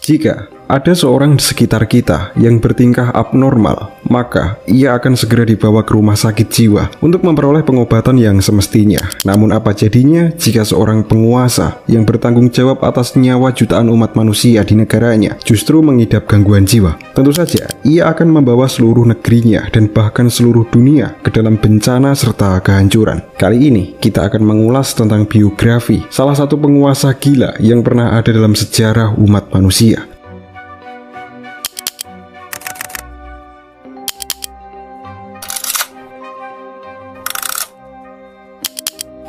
Jika ada seorang di sekitar kita yang bertingkah abnormal, maka ia akan segera dibawa ke rumah sakit jiwa untuk memperoleh pengobatan yang semestinya. Namun apa jadinya jika seorang penguasa yang bertanggung jawab atas nyawa jutaan umat manusia di negaranya justru mengidap gangguan jiwa? Tentu saja, ia akan membawa seluruh negerinya dan bahkan seluruh dunia ke dalam bencana serta kehancuran. Kali ini kita akan mengulas tentang biografi salah satu penguasa gila yang pernah ada dalam sejarah umat manusia.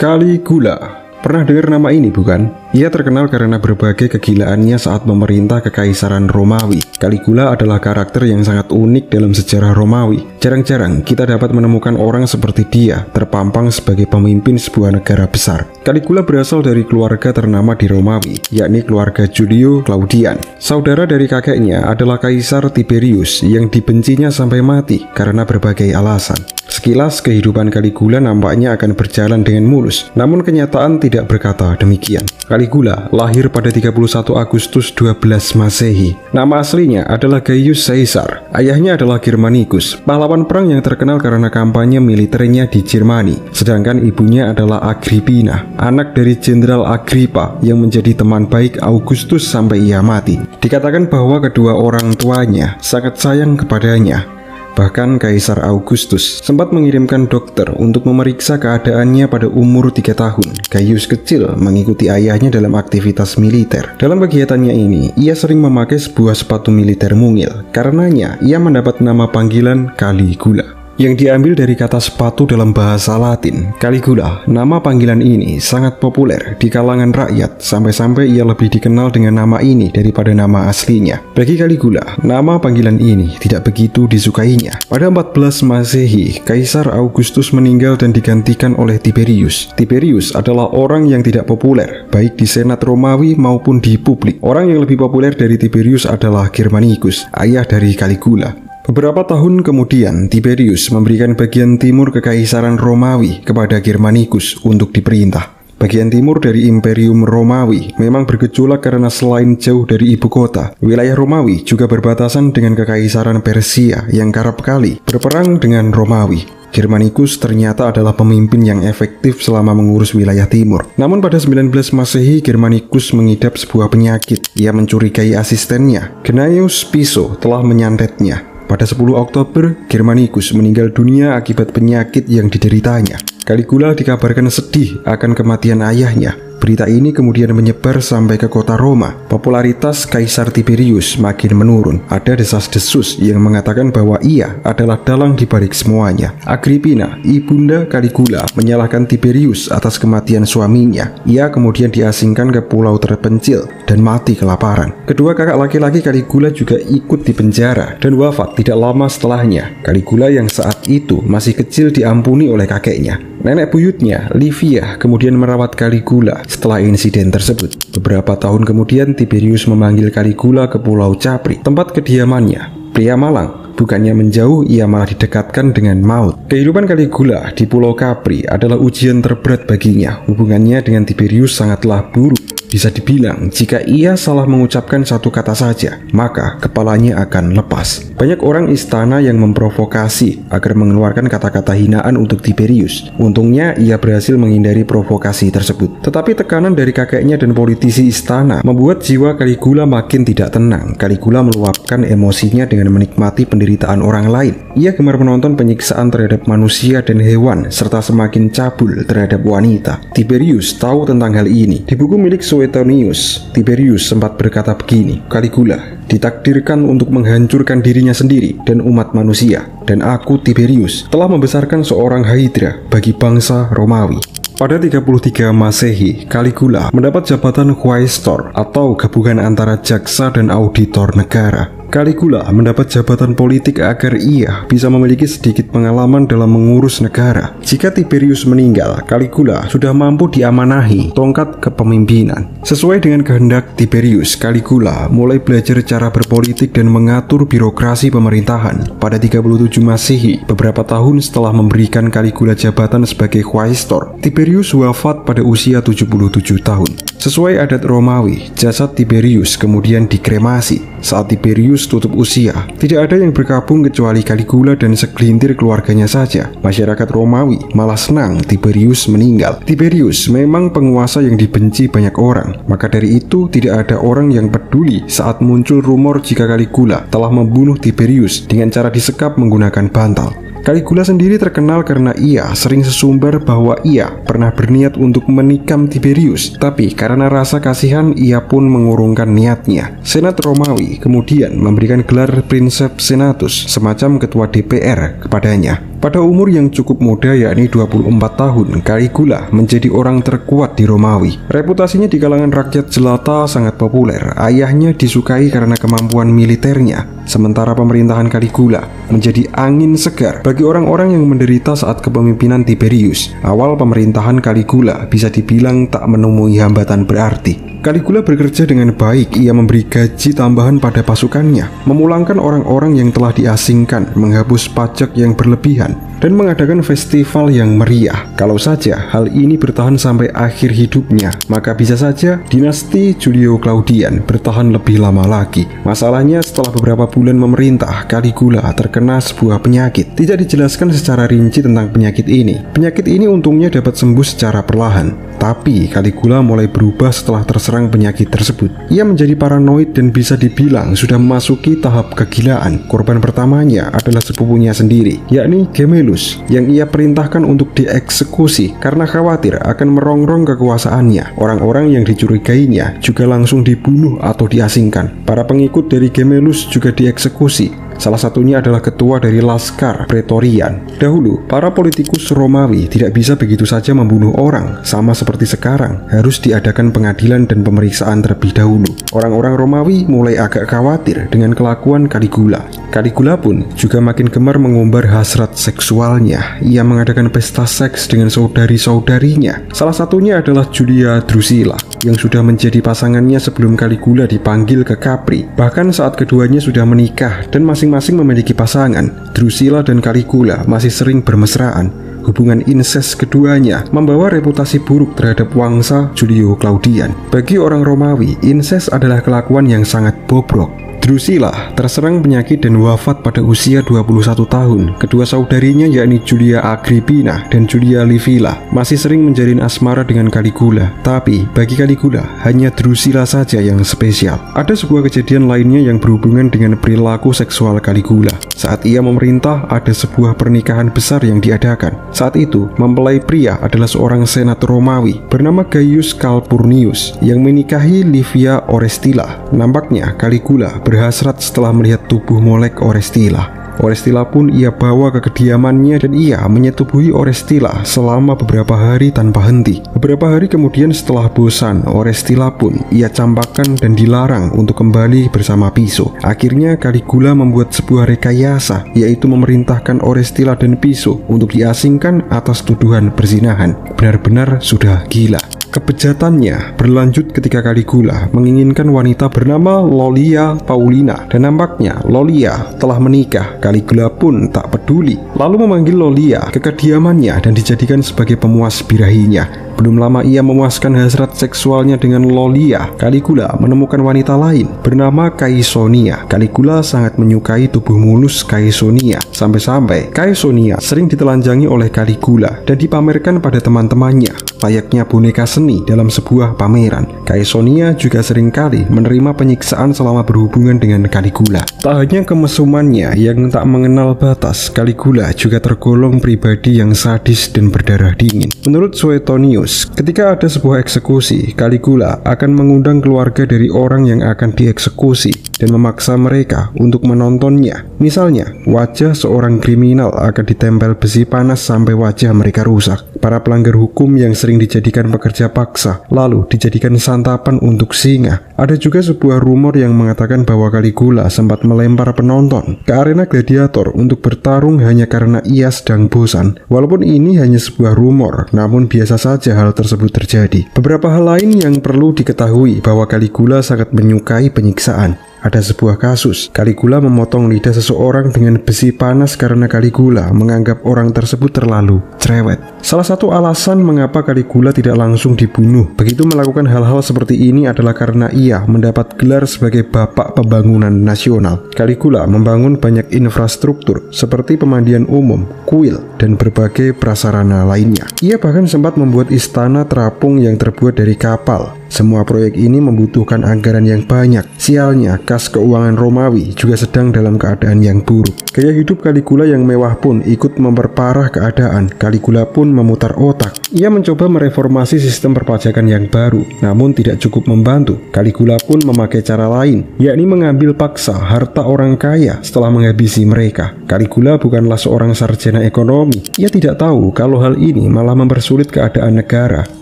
Caligula. Pernah dengar nama ini bukan? Ia terkenal karena berbagai kegilaannya saat memerintah kekaisaran Romawi. Caligula adalah karakter yang sangat unik dalam sejarah Romawi. Jarang-jarang kita dapat menemukan orang seperti dia terpampang sebagai pemimpin sebuah negara besar. Caligula berasal dari keluarga ternama di Romawi, yakni keluarga Julio Claudian. Saudara dari kakeknya adalah Kaisar Tiberius yang dibencinya sampai mati karena berbagai alasan. Sekilas kehidupan Caligula nampaknya akan berjalan dengan mulus, namun kenyataan tidak berkata demikian. Caligula lahir pada 31 Agustus 12 Masehi. Nama aslinya adalah Gaius Caesar. Ayahnya adalah Germanicus, pahlawan perang yang terkenal karena kampanye militernya di Jermani. Sedangkan ibunya adalah Agrippina, anak dari Jenderal Agrippa yang menjadi teman baik Augustus sampai ia mati. Dikatakan bahwa kedua orang tuanya sangat sayang kepadanya. Bahkan Kaisar Augustus sempat mengirimkan dokter untuk memeriksa keadaannya pada umur 3 tahun. Gaius kecil mengikuti ayahnya dalam aktivitas militer. Dalam kegiatannya ini, ia sering memakai sebuah sepatu militer mungil. Karenanya, ia mendapat nama panggilan Caligula, yang diambil dari kata sepatu dalam bahasa Latin. Caligula, nama panggilan ini sangat populer di kalangan rakyat, sampai-sampai ia lebih dikenal dengan nama ini daripada nama aslinya. Bagi Caligula, nama panggilan ini tidak begitu disukainya. Pada 14 Masehi, Kaisar Augustus meninggal dan digantikan oleh Tiberius. Tiberius adalah orang yang tidak populer, baik di Senat Romawi maupun di publik. Orang yang lebih populer dari Tiberius adalah Germanicus, ayah dari Caligula. Beberapa tahun kemudian, Tiberius memberikan bagian timur kekaisaran Romawi kepada Germanicus untuk diperintah. Bagian timur dari Imperium Romawi memang bergejolak karena selain jauh dari ibu kota, wilayah Romawi juga berbatasan dengan kekaisaran Persia yang kerap kali berperang dengan Romawi. Germanicus ternyata adalah pemimpin yang efektif selama mengurus wilayah timur. Namun pada 19 Masehi, Germanicus mengidap sebuah penyakit. Ia mencurigai asistennya, Gnaeus Piso, telah menyantetnya. Pada 10 Oktober, Germanicus meninggal dunia akibat penyakit yang dideritanya. Caligula dikabarkan sedih akan kematian ayahnya. Berita ini kemudian menyebar sampai ke kota Roma. Popularitas Kaisar Tiberius makin menurun. Ada desas-desus yang mengatakan bahwa ia adalah dalang di balik semuanya. Agrippina, ibunda Caligula, menyalahkan Tiberius atas kematian suaminya. Ia kemudian diasingkan ke pulau terpencil dan mati kelaparan. Kedua kakak laki-laki Caligula juga ikut dipenjara dan wafat tidak lama setelahnya. Caligula yang saat itu masih kecil diampuni oleh kakeknya. Nenek buyutnya, Livia, kemudian merawat Caligula setelah insiden tersebut. Beberapa tahun kemudian, Tiberius memanggil Caligula ke Pulau Capri, tempat kediamannya. Pria malang, bukannya menjauh, ia malah didekatkan dengan maut. Kehidupan Caligula di Pulau Capri adalah ujian terberat baginya. Hubungannya dengan Tiberius sangatlah buruk. Bisa dibilang, jika ia salah mengucapkan satu kata saja, maka kepalanya akan lepas. Banyak orang istana yang memprovokasi agar mengeluarkan kata-kata hinaan untuk Tiberius. Untungnya, ia berhasil menghindari provokasi tersebut. Tetapi tekanan dari kakeknya dan politisi istana membuat jiwa Caligula makin tidak tenang. Caligula meluapkan emosinya dengan menikmati penderitaan orang lain. Ia gemar menonton penyiksaan terhadap manusia dan hewan, serta semakin cabul terhadap wanita. Tiberius tahu tentang hal ini. Di buku milik Suetonius, Tiberius sempat berkata begini, Caligula ditakdirkan untuk menghancurkan dirinya sendiri dan umat manusia, dan aku, Tiberius, telah membesarkan seorang Hydra bagi bangsa Romawi. Pada 33 Masehi, Caligula mendapat jabatan Quaestor atau gabungan antara jaksa dan auditor negara. Caligula mendapat jabatan politik agar ia bisa memiliki sedikit pengalaman dalam mengurus negara. Jika Tiberius meninggal, Caligula sudah mampu diamanahi tongkat kepemimpinan. Sesuai dengan kehendak Tiberius, Caligula mulai belajar cara berpolitik dan mengatur birokrasi pemerintahan. Pada 37 Masehi, beberapa tahun setelah memberikan Caligula jabatan sebagai quaestor, Tiberius wafat pada usia 77 tahun. Sesuai adat Romawi, jasad Tiberius kemudian dikremasi. Saat Tiberius tutup usia, tidak ada yang berkabung kecuali Caligula dan segelintir keluarganya saja. Masyarakat Romawi malah senang Tiberius meninggal. Tiberius memang penguasa yang dibenci banyak orang, maka dari itu tidak ada orang yang peduli saat muncul rumor jika Caligula telah membunuh Tiberius dengan cara disekap menggunakan bantal. Caligula sendiri terkenal karena ia sering sesumbar bahwa ia pernah berniat untuk menikam Tiberius, tapi karena rasa kasihan ia pun mengurungkan niatnya. Senat Romawi kemudian memberikan gelar Princeps Senatus, semacam ketua DPR, kepadanya. Pada umur yang cukup muda yakni 24 tahun, Caligula menjadi orang terkuat di Romawi. Reputasinya di kalangan rakyat jelata sangat populer. Ayahnya disukai karena kemampuan militernya, sementara pemerintahan Caligula menjadi angin segar bagi orang-orang yang menderita saat kepemimpinan Tiberius. Awal pemerintahan Caligula bisa dibilang tak menemui hambatan berarti. Caligula bekerja dengan baik, ia memberi gaji tambahan pada pasukannya, memulangkan orang-orang yang telah diasingkan, menghapus pajak yang berlebihan, dan mengadakan festival yang meriah. Kalau saja hal ini bertahan sampai akhir hidupnya, maka bisa saja dinasti Julio Claudian bertahan lebih lama lagi. Masalahnya setelah beberapa bulan memerintah, Caligula terkena sebuah penyakit. Tidak dijelaskan secara rinci tentang penyakit ini. Penyakit ini untungnya dapat sembuh secara perlahan. Tapi Caligula mulai berubah setelah terserang penyakit tersebut. Ia menjadi paranoid dan bisa dibilang sudah memasuki tahap kegilaan. Korban pertamanya adalah sepupunya sendiri, yakni Gemellus, yang ia perintahkan untuk dieksekusi karena khawatir akan merongrong kekuasaannya. Orang-orang yang dicurigainya juga langsung dibunuh atau diasingkan. Para pengikut dari Gemellus juga dieksekusi. Salah satunya adalah ketua dari Laskar Praetorian. Dahulu, para politikus Romawi tidak bisa begitu saja membunuh orang. Sama seperti sekarang, harus diadakan pengadilan dan pemeriksaan terlebih dahulu. Orang-orang Romawi mulai agak khawatir dengan kelakuan Caligula. Caligula pun juga makin gemar mengumbar hasrat seksualnya. Ia mengadakan pesta seks dengan saudari-saudarinya. Salah satunya adalah Julia Drusilla, yang sudah menjadi pasangannya sebelum Caligula dipanggil ke Capri. Bahkan saat keduanya sudah menikah dan masing-masing memiliki pasangan, Drusilla dan Caligula masih sering bermesraan. Hubungan incest keduanya membawa reputasi buruk terhadap wangsa Julio Claudian. Bagi orang Romawi, incest adalah kelakuan yang sangat bobrok. Drusilla terserang penyakit dan wafat pada usia 21 tahun. Kedua saudarinya yakni Julia Agrippina dan Julia Livilla masih sering menjalin asmara dengan Caligula. Tapi bagi Caligula hanya Drusilla saja yang spesial. Ada sebuah kejadian lainnya yang berhubungan dengan perilaku seksual Caligula. Saat ia memerintah, ada sebuah pernikahan besar yang diadakan. Saat itu mempelai pria adalah seorang senat Romawi bernama Gaius Calpurnius yang menikahi Livia Orestilla. Nampaknya Caligula berhasrat setelah melihat tubuh molek Orestilla. Orestilla pun ia bawa ke kediamannya dan ia menyetubuhi Orestilla selama beberapa hari tanpa henti. Beberapa hari kemudian setelah bosan, Orestilla pun ia campakkan dan dilarang untuk kembali bersama Piso. Akhirnya Caligula membuat sebuah rekayasa, yaitu memerintahkan Orestilla dan Piso untuk diasingkan atas tuduhan perzinahan. Benar-benar sudah gila. Kebejatannya berlanjut ketika Caligula menginginkan wanita bernama Lollia Paulina dan nampaknya Lollia telah menikah. Caligula pun tak peduli, lalu memanggil Lollia ke kediamannya dan dijadikan sebagai pemuas birahinya. Belum lama ia memuaskan hasrat seksualnya dengan Lollia, Caligula menemukan wanita lain bernama Caesonia. Caligula sangat menyukai tubuh mulus Caesonia, sampai-sampai Caesonia sering ditelanjangi oleh Caligula dan dipamerkan pada teman-temannya layaknya boneka seni dalam sebuah pameran. Caesonia juga seringkali menerima penyiksaan selama berhubungan dengan Caligula. Tak hanya kemesumannya yang tak mengenal batas, Caligula juga tergolong pribadi yang sadis dan berdarah dingin. Menurut Suetonius, Neptunus. Ketika ada sebuah eksekusi, Caligula akan mengundang keluarga dari orang yang akan dieksekusi dan memaksa mereka untuk menontonnya. Misalnya, wajah seorang kriminal akan ditempel besi panas sampai wajah mereka rusak. Para pelanggar hukum yang sering dijadikan pekerja paksa, lalu dijadikan santapan untuk singa. Ada juga sebuah rumor yang mengatakan bahwa Caligula sempat melempar penonton ke arena gladiator untuk bertarung hanya karena ia sedang bosan. Walaupun ini hanya sebuah rumor, namun biasa saja hal tersebut terjadi. Beberapa hal lain yang perlu diketahui bahwa Caligula sangat menyukai penyiksaan. Ada sebuah kasus, Caligula memotong lidah seseorang dengan besi panas karena Caligula menganggap orang tersebut terlalu cerewet. Salah satu alasan mengapa Caligula tidak langsung dibunuh begitu melakukan hal-hal seperti ini adalah karena ia mendapat gelar sebagai Bapak Pembangunan Nasional. Caligula membangun banyak infrastruktur seperti pemandian umum, kuil, dan berbagai prasarana lainnya. Ia bahkan sempat membuat istana terapung yang terbuat dari kapal. Semua proyek ini membutuhkan anggaran yang banyak. Sialnya, kas keuangan Romawi juga sedang dalam keadaan yang buruk. Gaya hidup Caligula yang mewah pun ikut memperparah keadaan. Caligula pun memutar otak. Ia mencoba mereformasi sistem perpajakan yang baru, namun tidak cukup membantu. Caligula pun memakai cara lain, yakni mengambil paksa harta orang kaya setelah menghabisi mereka. Caligula bukanlah seorang sarjana ekonomi. Ia tidak tahu kalau hal ini malah mempersulit keadaan negara.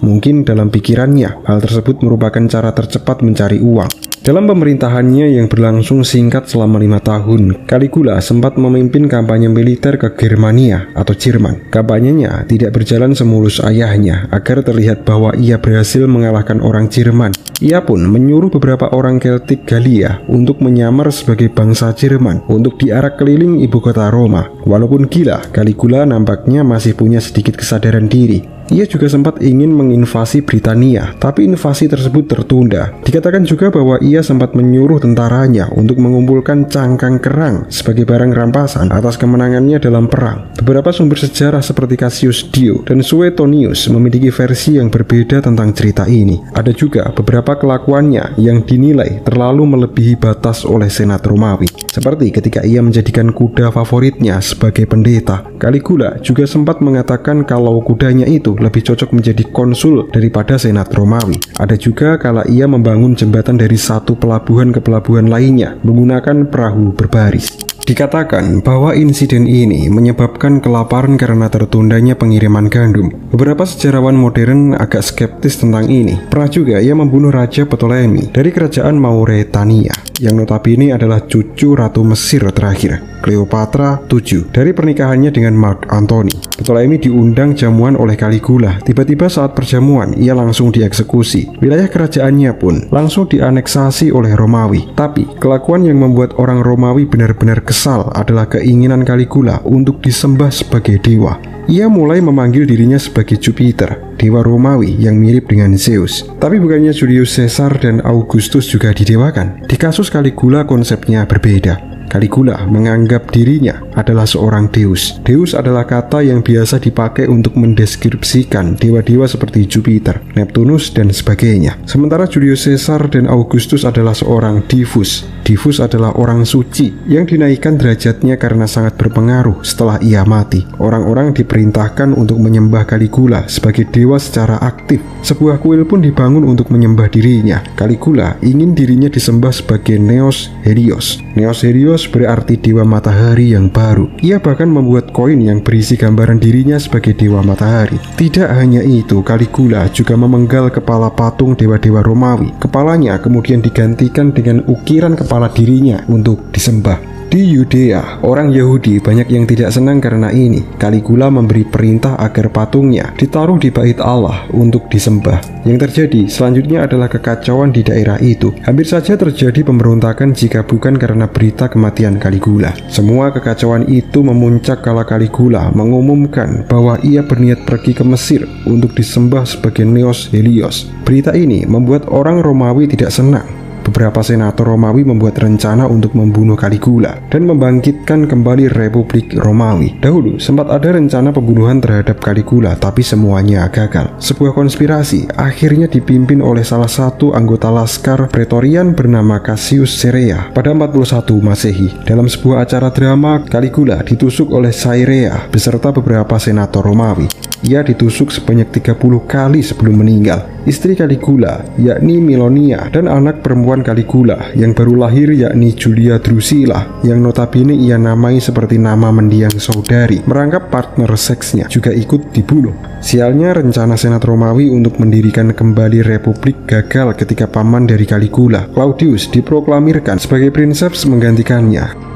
Mungkin dalam pikirannya, hal tersebut merupakan cara tercepat mencari uang. Dalam pemerintahannya yang berlangsung singkat selama 5 tahun, Caligula sempat memimpin kampanye militer ke Germania atau Jerman. Kampanyenya tidak berjalan semulus ayahnya agar terlihat bahwa ia berhasil mengalahkan orang Jerman. Ia pun menyuruh beberapa orang Keltik Galia untuk menyamar sebagai bangsa Jerman untuk diarak keliling ibu kota Roma. Walaupun gila, Caligula nampaknya masih punya sedikit kesadaran diri. Ia juga sempat ingin menginvasi Britania, tapi invasi tersebut tertunda. Dikatakan juga bahwa ia sempat menyuruh tentaranya untuk mengumpulkan cangkang kerang sebagai barang rampasan atas kemenangannya dalam perang. Beberapa sumber sejarah seperti Cassius Dio dan Suetonius memiliki versi yang berbeda tentang cerita ini. Ada juga beberapa kelakuannya yang dinilai terlalu melebihi batas oleh Senat Romawi. Seperti ketika ia menjadikan kuda favoritnya sebagai pendeta. Caligula juga sempat mengatakan kalau kudanya itu lebih cocok menjadi konsul daripada Senat Romawi. Ada juga kala ia membangun jembatan dari satu pelabuhan ke pelabuhan lainnya menggunakan perahu berbaris. Dikatakan bahwa insiden ini menyebabkan kelaparan karena tertundanya pengiriman gandum. Beberapa sejarawan modern agak skeptis tentang ini. Pernah juga ia membunuh Raja Ptolemy dari kerajaan Mauretania, yang notabene adalah cucu Ratu Mesir terakhir, Cleopatra VII, dari pernikahannya dengan Mark Antony. Ptolemy diundang jamuan oleh Caligula. Tiba-tiba saat perjamuan, ia langsung dieksekusi. Wilayah kerajaannya pun langsung dianeksasi oleh Romawi. Tapi, kelakuan yang membuat orang Romawi benar-benar kesal adalah keinginan Caligula untuk disembah sebagai dewa. Ia mulai memanggil dirinya sebagai Jupiter, dewa Romawi yang mirip dengan Zeus. Tapi bukannya Julius Caesar dan Augustus juga didewakan? Di kasus Caligula konsepnya berbeda. Caligula menganggap dirinya adalah seorang deus. Deus adalah kata yang biasa dipakai untuk mendeskripsikan dewa-dewa seperti Jupiter, Neptunus, dan sebagainya. Sementara Julius Caesar dan Augustus adalah seorang divus. Divus adalah orang suci yang dinaikkan derajatnya karena sangat berpengaruh setelah ia mati. Orang-orang diperintahkan untuk menyembah Caligula sebagai dewa secara aktif. Sebuah kuil pun dibangun untuk menyembah dirinya. Caligula ingin dirinya disembah sebagai Neos Helios. Neos Helios berarti dewa matahari yang baru. Ia bahkan membuat koin yang berisi gambaran dirinya sebagai dewa matahari. Tidak hanya itu, Caligula juga memenggal kepala patung dewa-dewa Romawi. Kepalanya kemudian digantikan dengan ukiran kepala dirinya untuk disembah. Di Yudea, orang Yahudi banyak yang tidak senang karena ini. Caligula memberi perintah agar patungnya ditaruh di bait Allah untuk disembah. Yang terjadi selanjutnya adalah kekacauan di daerah itu. Hampir saja terjadi pemberontakan jika bukan karena berita kematian Caligula. Semua kekacauan itu memuncak kala Caligula mengumumkan bahwa ia berniat pergi ke Mesir untuk disembah sebagai Neos Helios. Berita ini membuat orang Romawi tidak senang. Beberapa senator Romawi membuat rencana untuk membunuh Caligula dan membangkitkan kembali Republik Romawi. Dahulu sempat ada rencana pembunuhan terhadap Caligula, tapi semuanya gagal. Sebuah konspirasi akhirnya dipimpin oleh salah satu anggota laskar Praetorian bernama Cassius Chaerea pada 41 Masehi. Dalam sebuah acara drama, Caligula ditusuk oleh Chaerea beserta beberapa senator Romawi. Ia ditusuk sebanyak 30 kali sebelum meninggal. Istri Caligula, yakni Milonia, dan anak perempuan Caligula yang baru lahir yakni Julia Drusilla, yang notabene ia namai seperti nama mendiang saudari, merangkap partner seksnya, juga ikut dibunuh. Sialnya, rencana Senat Romawi untuk mendirikan kembali Republik gagal ketika paman dari Caligula, Claudius, diproklamirkan sebagai princeps menggantikannya.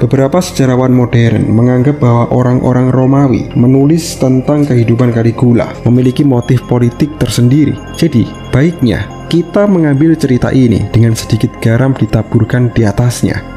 Beberapa sejarawan modern menganggap bahwa orang-orang Romawi menulis tentang kehidupan Caligula memiliki motif politik tersendiri. Jadi, baiknya kita mengambil cerita ini dengan sedikit garam ditaburkan di atasnya.